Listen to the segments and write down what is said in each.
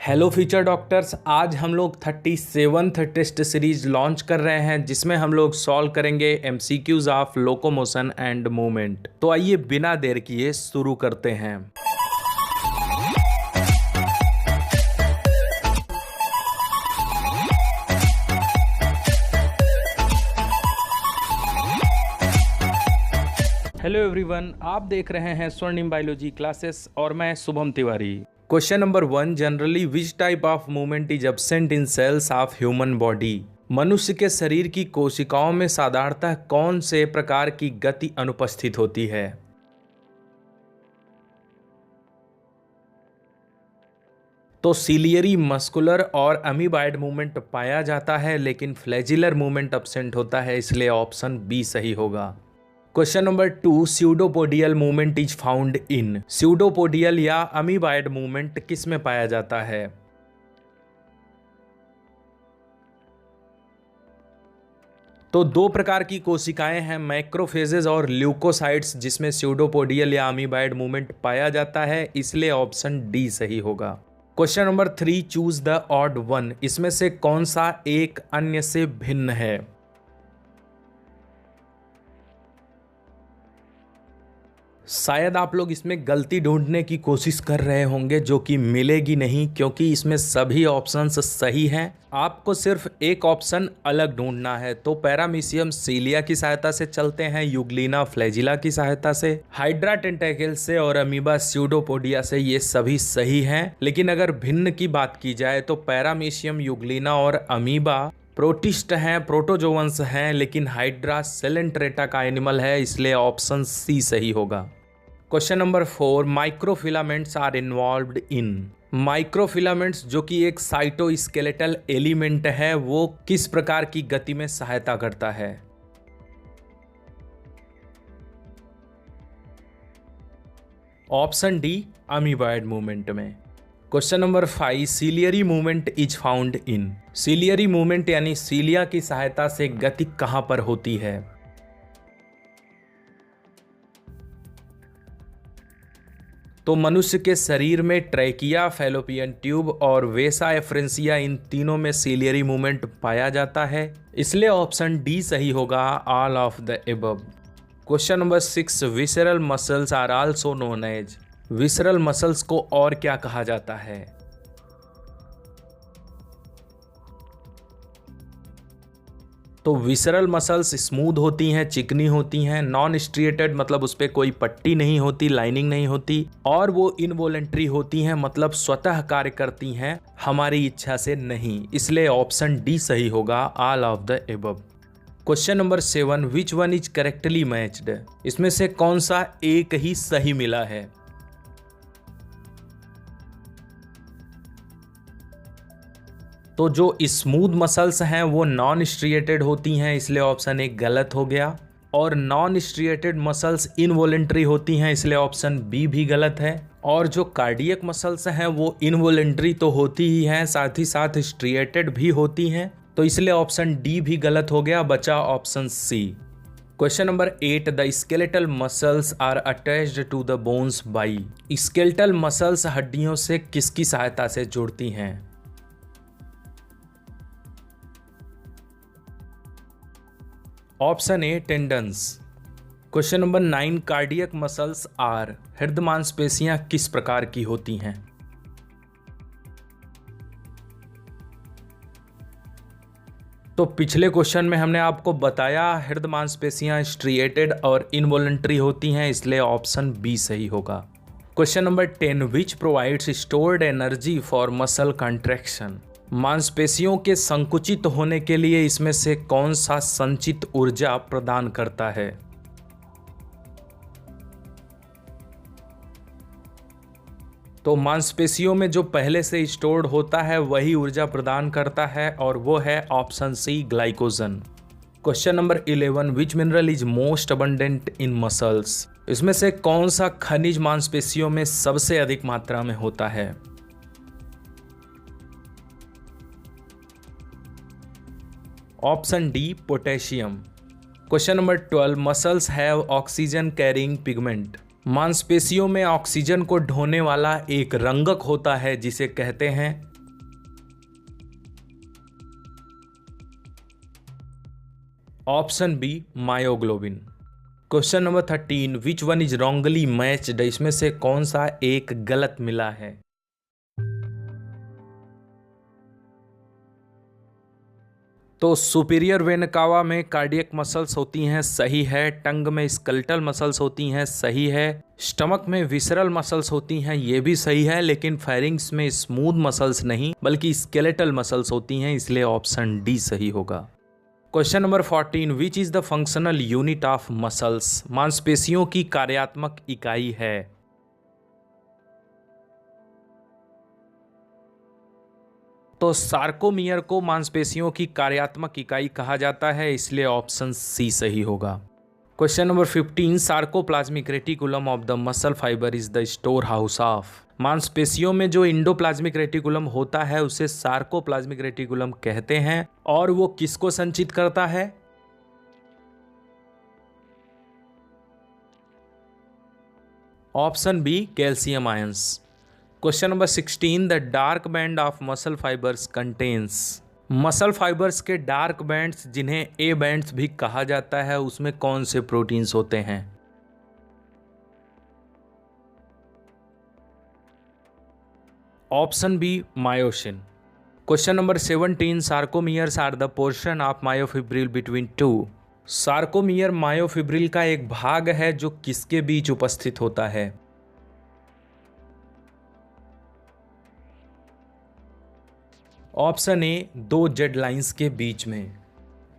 Hello future doctors, आज हम लोग 37th टेस्ट सीरीज लॉन्च कर रहे हैं जिसमें हम लोग सॉल्व करेंगे MCQs of locomotion and movement. तो आइए बिना देर किए शुरू करते हैं। हेलो एवरीवन, आप देख रहे हैं स्वर्णिम बायोलॉजी क्लासेस और मैं Shubham Tiwari. Question number 1, generally which type of movement is absent in cells of human body. मनुष्य के शरीर की कोशिकाओं में साधारणतः कौन से प्रकार की गति अनुपस्थित होती है? तो सिलियरी, मस्कुलर और अमीबाइड मूवमेंट पाया जाता है, लेकिन फ्लैजिलर मूवमेंट एब्सेंट होता है, इसलिए ऑप्शन बी सही होगा। Question number 2, pseudopodial movement is found in. Pseudopodial या अमीबाइड मूवमेंट किस में पाया जाता है? तो दो प्रकार की कोशिकाएं हैं, मैक्रोफेजेस और ल्यूकोसाइट्स, जिसमें स्यूडोपोडियल या अमीबाइड मूवमेंट पाया जाता है, इसलिए ऑप्शन डी सही होगा। Question number 3, choose the odd one. इसमें से कौन सा एक अन्य से भिन्न है? शायद आप लोग इसमें गलती ढूंढने की कोशिश कर रहे होंगे, जो कि मिलेगी नहीं, क्योंकि इसमें सभी ऑप्शंस सही हैं। आपको सिर्फ एक ऑप्शन अलग ढूंढना है। तो पैरामीशियम सीलिया की सहायता से चलते हैं, यूग्लिना फ्लैजिला की सहायता से, हाइड्रा टेंटेकल से और अमीबा स्यूडोपोडिया से, ये सभी सही हैं। लेकिन अगर भिन्न की बात की जाए तो पैरामीशियम, यूग्लिना और अमीबा प्रोटिस्ट हैं, प्रोटोजोवंस हैं, लेकिन हाइड्रा सेलेंट्रेटा का एनिमल है, इसलिए ऑप्शन सी सही होगा। Question number 4, microfilaments are involved in. Microfilaments, जो कि एक साइटोस्केलेटल एलिमेंट है, वो किस प्रकार की गति में सहायता करता है? ऑप्शन डी, अमीबाइड मूवमेंट में। Question number 5, ciliary movement is found in. Ciliary movement यानी सीलिया की सहायता से गति कहां पर होती है? तो मनुष्य के शरीर में ट्रैकिया, फैलोपियन ट्यूब और वेसा एफ्रेंसिया, इन तीनों में सिलियरी मूवमेंट पाया जाता है, इसलिए ऑप्शन डी सही होगा, all of the above. Question number 6, visceral muscles are also known as. Visceral muscles को और क्या कहा जाता है? तो विसरल मसल्स स्मूथ होती हैं, चिकनी होती हैं, नॉन स्ट्रिएटेड मतलब उस पर कोई पट्टी नहीं होती, लाइनिंग नहीं होती, और वो इनवॉलेंट्री होती हैं, मतलब स्वतः कार्य करती हैं, हमारी इच्छा से नहीं, इसलिए ऑप्शन डी सही होगा, all of the above. Question number 7, which one is correctly matched. इसमें से कौन सा एक ही सही मिला है? तो जो स्मूथ मसल्स हैं वो नॉन स्ट्रिएटेड होती हैं, इसलिए ऑप्शन ए गलत हो गया, और नॉन स्ट्रिएटेड मसल्स इनवॉलेंट्री होती हैं, इसलिए ऑप्शन बी भी गलत है, और जो कार्डियक मसल्स हैं वो इनवॉलेंट्री तो होती ही हैं, साथ ही साथ स्ट्रिएटेड भी होती हैं, तो इसलिए ऑप्शन डी भी गलत हो गया, बचा option C. Question number 8, the skeletal muscles are attached to the bones by. Skeletal muscles हड्डियों से किसकी सहायता से जुड़ती हैं? Option A, tendons. Question number 9, cardiac muscles are. हृदय मांसपेशियां किस प्रकार की होती हैं? तो पिछले क्वेश्चन में हमने आपको बताया हृदय मांसपेशियां स्ट्रिएटेड और इनवॉलेंट्री होती हैं, इसलिए ऑप्शन बी सही होगा। Question number 10, which provides stored energy for muscle contraction. मांसपेशियों के संकुचित होने के लिए इसमें से कौन सा संचित ऊर्जा प्रदान करता है? तो मांसपेशियों में जो पहले से स्टोर्ड होता है वही ऊर्जा प्रदान करता है, और वो है option C, glycogen. Question number 11, which mineral is most abundant in muscles. इसमें से कौन सा खनिज मांसपेशियों में सबसे अधिक मात्रा में होता है? Option D, potassium. Question number 12, muscles have oxygen carrying pigment. मांसपेशियों में ऑक्सीजन को ढोने वाला एक रंगक होता है जिसे कहते हैं option B myoglobin. Question number 13, which one is wrongly matched, इसमें से कौन सा एक गलत मिला है? तो सुपीरियर वेन कावा में कार्डियक मसल्स होती हैं, सही है। टंग में स्केलेटल मसल्स होती हैं, सही है। स्टमक में विसरल मसल्स होती हैं, ये भी सही है। लेकिन फेरिंग्स में स्मूथ मसल्स नहीं बल्कि स्केलेटल मसल्स होती हैं, इसलिए ऑप्शन डी सही होगा। Question number 14, which is the functional unit of muscles, मांसपेशियों की कार्यात्मक इकाई है? तो सार्कोमियर को मांसपेशियों की कार्यात्मक इकाई कहा जाता है, इसलिए ऑप्शन सी सही होगा। Question number 15, sarcoplasmic reticulum of the muscle fibre is the store house of, मांसपेशियों में जो इंडोप्लाज्मिक रेटिकुलम होता है उसे सार्कोप्लाज्मिक रेटिकुलम कहते हैं, और वो किसको संचित करता है? Option B calcium ions. Question number 16, the dark band of muscle fibres contains, muscle fibres के डार्क बैंड्स जिन्हें ए बैंड्स भी कहा जाता है उसमें कौन से प्रोटीन्स होते हैं? Option B myosin. Question number 17, sarcomeres are the portion of myofibril between two, sarcomere myofibril का एक भाग है जो किसके बीच उपस्थित होता है? ऑप्शन ए, दो जेड लाइंस के बीच में।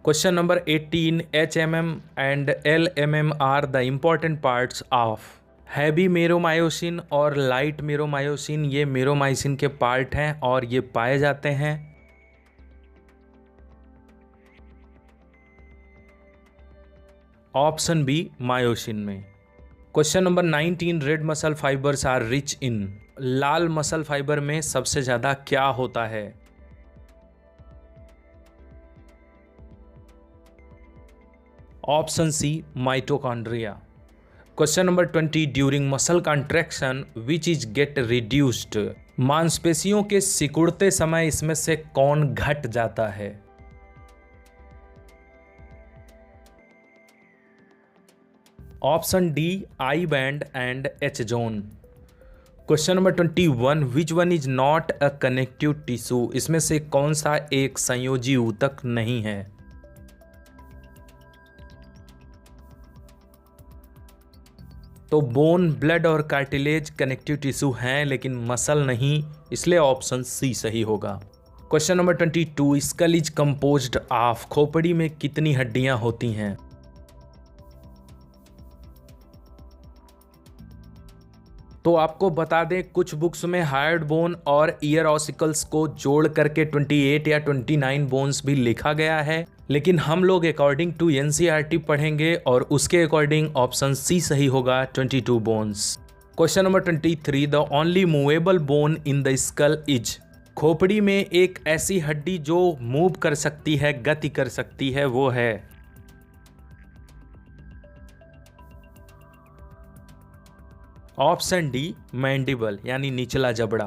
Question number 18, HMM and LMM are the important parts of, heavy meromyosin और लाइट मेरोमायोसिन ये मेरोमायोसिन के पार्ट हैं और ये पाए जाते हैं। ऑप्शन बी मायोसिन में। Question number 19, red muscle fibres are rich in, लाल मसल फाइबर में सबसे ज्यादा क्या होता है? Option C mitochondria. Question number 20, during muscle contraction which is get reduced, मांसपेशियों के सिकुड़ते समय इसमें से कौन घट जाता है? Option D I band and H zone. Question number 21, which one is not a connective tissue, इसमें से कौन सा एक संयोजी ऊतक नहीं है? तो बोन, ब्लड और कार्टिलेज कनेक्टिव टिश्यू हैं लेकिन मसल नहीं, इसलिए ऑप्शन सी सही होगा। Question number 22, skull is composed of, खोपड़ी में कितनी हड्डियां होती हैं? तो आपको बता दें कुछ बुक्स में हार्ड बोन और ईयर ऑसिकल्स को जोड़ करके 28 या 29 बोन्स भी लिखा गया है, लेकिन हम लोग अकॉर्डिंग टू NCERT पढ़ेंगे और उसके अकॉर्डिंग ऑप्शन सी सही होगा, 22 bones. Question number 23, the only movable bone in the skull is, खोपड़ी में एक ऐसी हड्डी जो मूव कर सकती है, गति कर सकती है, वो है? ऑप्शन डी मैंडिबल यानी निचला जबड़ा।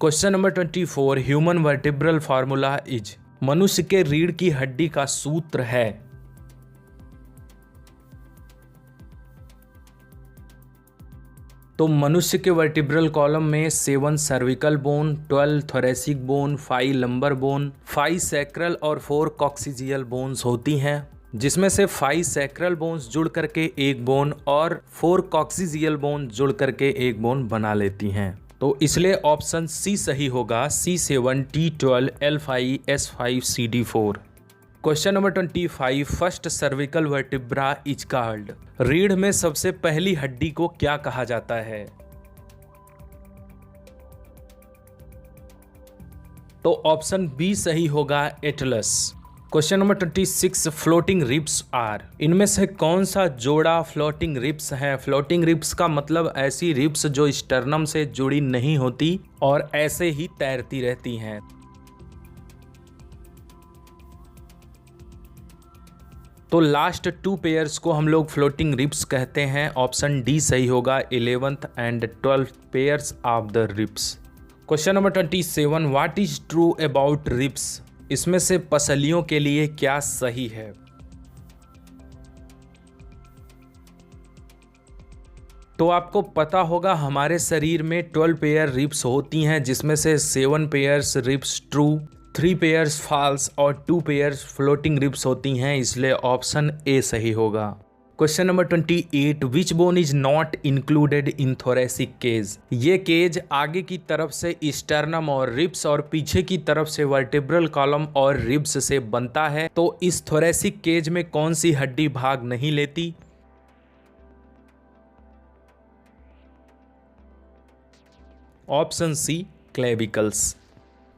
Question number 24, human vertebral formula is, मनुष्य के रीढ़ की हड्डी का सूत्र है? तो मनुष्य के वर्टिब्रल कॉलम में 7 cervical bone, 12 thoracic bone, 5 lumbar bone, 5 sacral और 4 कॉक्सिजियल बोन्स होती हैं, जिसमें से 5 सैक्रल बोन्स जुड़ करके एक बोन और 4 कॉक्सिजियल बोन जुड़ करके एक बोन बना लेती हैं। तो इसलिए ऑप्शन सी सही होगा, C7 T12 L5 S5 CD4। Question number 25, first cervical vertebra is called, रीढ़ में सबसे पहली हड्डी को क्या कहा जाता है? तो ऑप्शन बी सही होगा, atlas. Question number 26, floating ribs are, इनमें से कौन सा जोड़ा फ्लोटिंग रिब्स है? फ्लोटिंग रिब्स का मतलब ऐसी रिब्स जो स्टर्नम से जुड़ी नहीं होती और ऐसे ही तैरती रहती हैं। तो लास्ट 2 पेयर्स को हम लोग फ्लोटिंग रिब्स कहते हैं, ऑप्शन डी सही होगा, 11th and 12th pairs of the ribs. Question number 27, what is true about ribs, इसमें से पसलियों के लिए क्या सही है? तो आपको पता होगा हमारे शरीर में 12 पेयर रिब्स होती हैं, जिसमें से 7 pairs ribs true, 3 pairs false और 2 पेयर्स फ्लोटिंग रिब्स होती हैं, इसलिए ऑप्शन ए सही होगा। Question number 28, which bone is not included in thoracic cage. ये केज आगे की तरफ से स्टर्नम और रिब्स और पीछे की तरफ से वर्टिब्रल कॉलम और रिब्स से बनता है, तो इस थोरेसिक केज में कौन सी हड्डी भाग नहीं लेती? Option C, clavicles.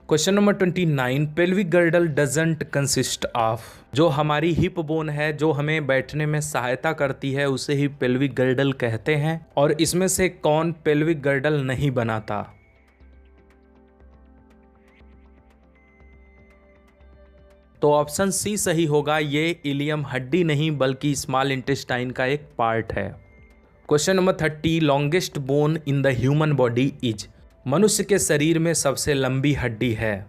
Question number 29, pelvic girdle doesn't consist of. जो हमारी हिप बोन है, जो हमें बैठने में सहायता करती है, उसे ही पेल्विक गर्डल कहते हैं, और इसमें से कौन पेल्विक गर्डल नहीं बनाता? तो ऑप्शन सी सही होगा, ये इलियम हड्डी नहीं बल्कि स्मॉल इंटेस्टाइन का एक पार्ट है। Question number 30, longest bone in the human body is. मनुष्य के शरीर में सबसे लंबी हड्डी है।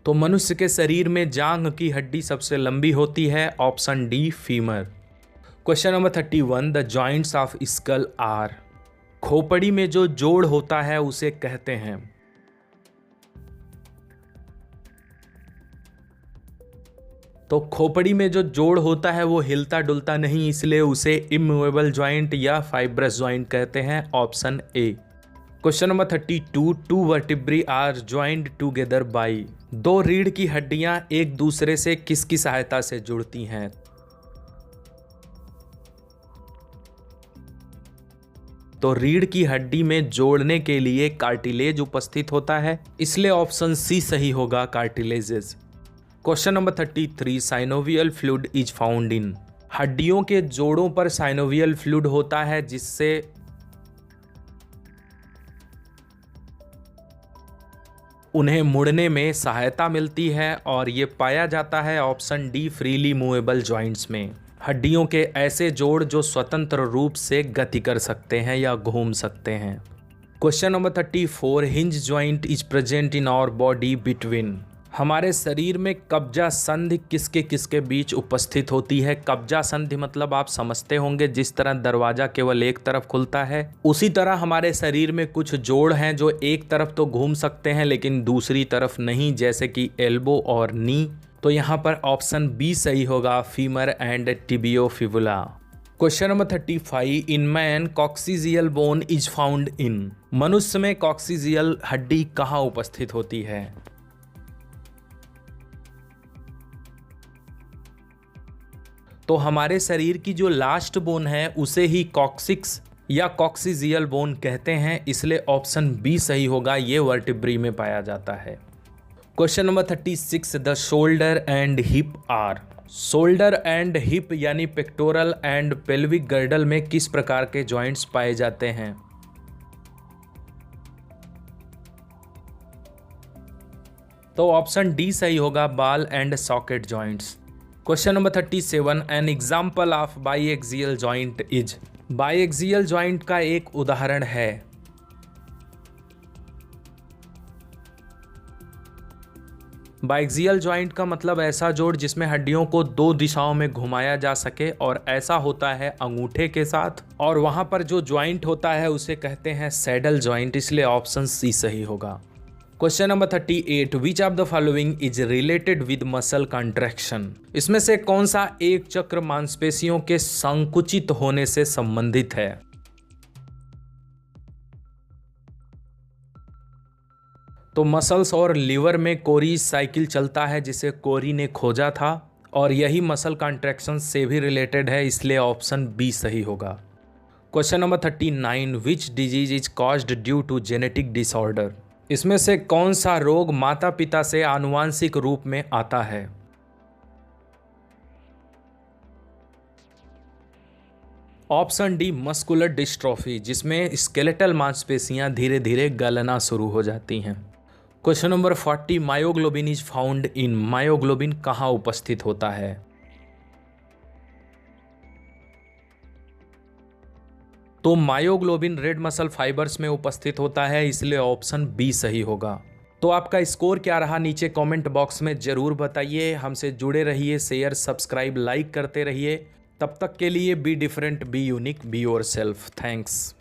तो मनुष्य के शरीर में जांघ की हड्डी सबसे लंबी होती है, option D, femur. Question number 31, the joints of skull are. खोपड़ी में जो जोड़ होता है उसे कहते हैं। तो खोपड़ी में जो जोड़ होता है वो हिलता डुलता नहीं, इसलिए उसे इमूवेबल जॉइंट या फाइब्रस जॉइंट कहते हैं, option A. Question number 32, 2 vertebrae are joined together by. 2 रीढ़ की हड्डियां एक दूसरे से किसकी सहायता से जुड़ती हैं? तो रीढ़ की हड्डी में जोड़ने के लिए कार्टिलेज उपस्थित होता है, इसलिए ऑप्शन सी सही होगा, cartilages. Question number 33, synovial fluid is found इन। हड्डियों के जोड़ों पर साइनोवियल फ्लूइड होता है, जिससे उन्हें मुड़ने में सहायता मिलती है, और ये पाया जाता है, option D, freely movable joints में। हड्डियों के ऐसे जोड़ जो स्वतंत्र रूप से गति कर सकते हैं या घूम सकते हैं। Question number 34, hinge joint is present in our body between. हमारे शरीर में कब्जा संधि किसके किसके बीच उपस्थित होती है? कब्जा संधि मतलब आप समझते होंगे, जिस तरह दरवाजा केवल एक तरफ खुलता है, उसी तरह हमारे शरीर में कुछ जोड़ हैं जो एक तरफ तो घूम सकते हैं लेकिन दूसरी तरफ नहीं, जैसे कि एल्बो और नी। तो यहाँ पर ऑप्शन बी सही होगा, femur and tibiofibula. Question number 35, in man coccygeal bone is found in. मनुष्य में कॉक्सिजियल हड्डी कहाँ उपस्थित होती है? तो हमारे शरीर की जो लास्ट बोन है उसे ही कॉक्सिक्स या कॉक्सिजियल बोन कहते हैं, इसलिए ऑप्शन बी सही होगा, ये वर्टिब्री में पाया जाता है। Question number 36, the shoulder and hip are. Shoulder and hip यानी पेक्टोरल एंड पेल्विक गर्डल में किस प्रकार के जॉइंट्स पाए जाते हैं? तो ऑप्शन डी सही होगा, ball and socket joints. Question number 37, an example of biaxial joint is. Biaxial joint का एक उदाहरण है। बाईएक्सियल जॉइंट का मतलब ऐसा जोड़ जिसमें हड्डियों को 2 दिशाओं में घुमाया जा सके, और ऐसा होता है अंगूठे के साथ, और वहां पर जो जॉइंट होता है उसे कहते हैं सैडल जॉइंट, इसलिए ऑप्शन सी सही होगा। Question number 38, which of the following is related with muscle contraction. इसमें से कौन सा एक चक्र मांसपेशियों के संकुचित होने से संबंधित है? तो मसल्स और लिवर में कोरी साइकिल चलता है, जिसे कोरी ने खोजा था, और यही मसल कॉन्ट्रैक्शन से भी रिलेटेड है, इसलिए ऑप्शन बी सही होगा। Question number 39, which disease is caused due to genetic disorder. इसमें से कौन सा रोग माता पिता से आनुवांशिक रूप में आता है? ऑप्शन डी, मस्कुलर डिस्ट्रोफी, जिसमें स्केलेटल मांसपेशियां धीरे धीरे गलना शुरू हो जाती हैं। Question number 40, myoglobin is found in. Myoglobin कहाँ उपस्थित होता है? तो मायोग्लोबिन रेड मसल फाइबर्स में उपस्थित होता है, इसलिए ऑप्शन बी सही होगा। तो आपका स्कोर क्या रहा नीचे कमेंट बॉक्स में ज़रूर बताइए। हमसे जुड़े रहिए, शेयर सब्सक्राइब लाइक करते रहिए। तब तक के लिए be different, be unique, be yourself. Thanks.